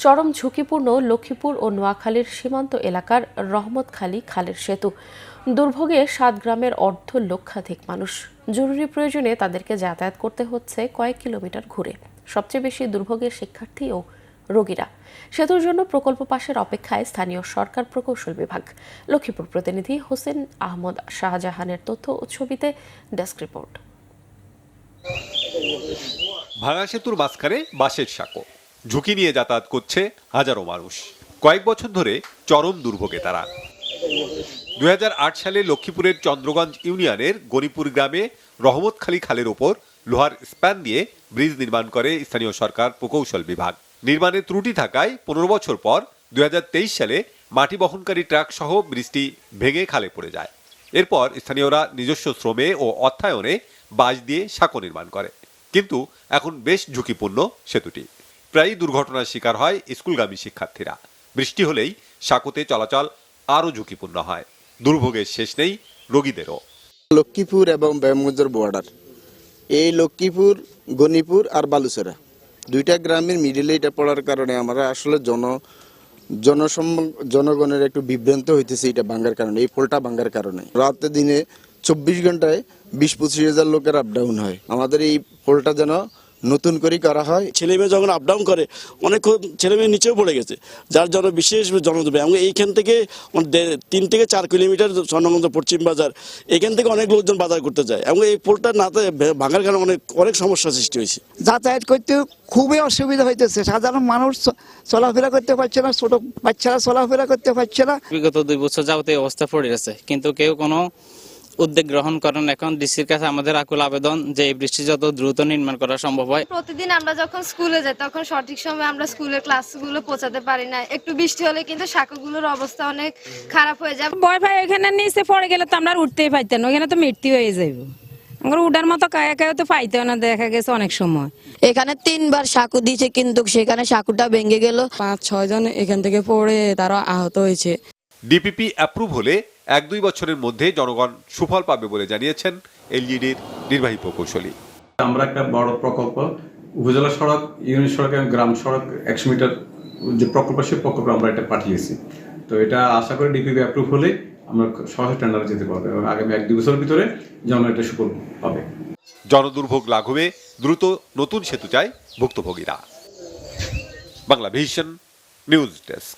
চরম ঝুঁকিপূর্ণ লক্ষ্মীপুর ও নোয়াখালীর সীমান্ত এলাকার রহমতখালী খালের সেতু। দুর্ভোগে 7 গ্রামের অর্ধ লক্ষাধিক মানুষ। জরুরি প্রয়োজনে তাদেরকে যাতায়াত করতে হচ্ছে কয়েক কিলোমিটার ঘুরে। সবচেয়ে বেশি দুর্ভোগের শিক্ষার্থী ও রোগীরা। সেতুর জন্য প্রকল্প পাশের অপেক্ষায় স্থানীয় সরকার প্রকৌশল বিভাগ। লক্ষ্মীপুর প্রতিনিধি হোসেন আহমদ শাহজাহানের তথ্য ও ছবিতে ডেস্ক রিপোর্ট। ভাঙা সেতুর মাঝখানে বাঁশের সাঁকো, ঝুঁকি নিয়ে যাতায়াত করছে হাজারো মানুষ। কয়েক বছর ধরে চরম দুর্ভোগে তারা। 2008 সালে লক্ষ্মীপুরের চন্দ্রগঞ্জ ইউনিয়নের গনিপুর গ্রামে রহমতখালী খালের ওপর লোহার স্প্যান দিয়ে ব্রিজ নির্মাণ করে স্থানীয় সরকার প্রকৌশল বিভাগ। নির্মাণে ত্রুটি থাকায় 15 বছর পর 2023 সালে মাটি বহনকারী ট্রাক সহ ব্রিজটি ভেঙে খালে পড়ে যায়। এরপর স্থানীয়রা নিজস্ব শ্রমে ও অর্থায়নে বাঁশ দিয়ে সাঁকো নির্মাণ করে। কিন্তু এখন বেশ ঝুঁকিপূর্ণ সেতুটি। প্রায়ই দুর্ঘটনার শিকার হয় স্কুলগামী শিক্ষার্থীরা। বৃষ্টি হলেই সাঁকোতে চলাচল আরও ঝুঁকিপূর্ণ হয়। দুর্ভোগের শেষ নেই রোগীদেরও। লক্ষ্মীপুর এবং ব্যায়ামগঞ্জের বর্ডার, এই লক্ষ্মীপুর, গনিপুর আর বালুচরা দুইটা গ্রামের মিডিলে এটা পড়ার কারণে আমরা আসলে জনগণের একটু বিভ্রান্ত হইতেছে এটা ভাঙ্গার কারণে, এই পোলটা ভাঙ্গার কারণে। রাতে দিনে 24 ঘন্টায় 20-25 হাজার লোকের আপ ডাউন হয়। আমাদের এই পোলটা যেন নতুন করে করা হয়। ছেলে মেয়ে যখন আপ ডাউন করে অনেক ছেলে মেয়ে নিচেও পড়ে গেছে, যার জন্য বিশেষ জনদুর্ভোগ। এবং এইখান থেকে 3 থেকে 4 কিলোমিটার স্বর্ণগঞ্জ পশ্চিম বাজার, এখান থেকে অনেক লোকজন বাজার করতে যায় এবং এই পোলটা না ভাঙার কারণে অনেক সমস্যা সৃষ্টি হয়েছে। যাতায়াত করতে খুবই অসুবিধা হইতেছে। সাধারণ মানুষ চলাফেরা করতে পারছে না, ছোট বাচ্চারা চলাফেরা করতে পারছে না। বিগত 2 বছর যাবত এই অবস্থা পড়ে গেছে, কিন্তু কেউ কোনো উদ্যোগ গ্রহণ করেন। এখন ডিসির কাছে আমাদের আকুল আবেদন যে এই বৃষ্টি যত দ্রুত নির্মাণ করা সম্ভব হয়। প্রতিদিন আমরা যখন স্কুলে যাই তখন সঠিক সময়ে আমরা স্কুলের ক্লাসগুলো পৌঁছাতে পারি না। একটু বৃষ্টি হলে কিন্তু সাঁকোগুলোর অবস্থা অনেক খারাপ হয়ে যায়। ভয় ভাই এখানে নিচে পড়ে গেলে তো আমরা উঠতেই পাইতেন, ওখানে তো মৃত্যু হয়ে যাইব। আমরা উঠার মতো কায়া তো পাইতেও না, দেখা গেছে অনেক সময়। এখানে 3বার সাঁকো দিয়েছে, কিন্তু সেখানে সাঁকোটা ভেঙে গেল। 5-6 জন এখান থেকে পড়ে তারা আহত হয়েছে। ডিপিপি অ্যাপ্রুভ হলে 1-2 বছরের মধ্যে জনগণ সুফল পাবে বলে জানিয়েছেন এলজিডির নির্বাহী প্রকৌশলী। আমরা একটা বড় প্রকল্প, উপজেলা সড়ক, ইউনিট সড়ক এবং গ্রাম সড়ক 100 মিটার যে প্রকল্প, সেই প্রকল্প আমরা এটা পাঠিয়েছি। তো এটা আশা করি ডিপিপি অ্যাপ্রুভ হলে আমরা সহজে টেন্ডারে যেতে পারবো এবং আগামী 1-2 বছরের ভিতরে যেন এটা সুফল পাবে। জনদুর্ভোগ লাঘবে দ্রুত নতুন সেতু চায় ভুক্তভোগীরা। Bangla Vision News desk.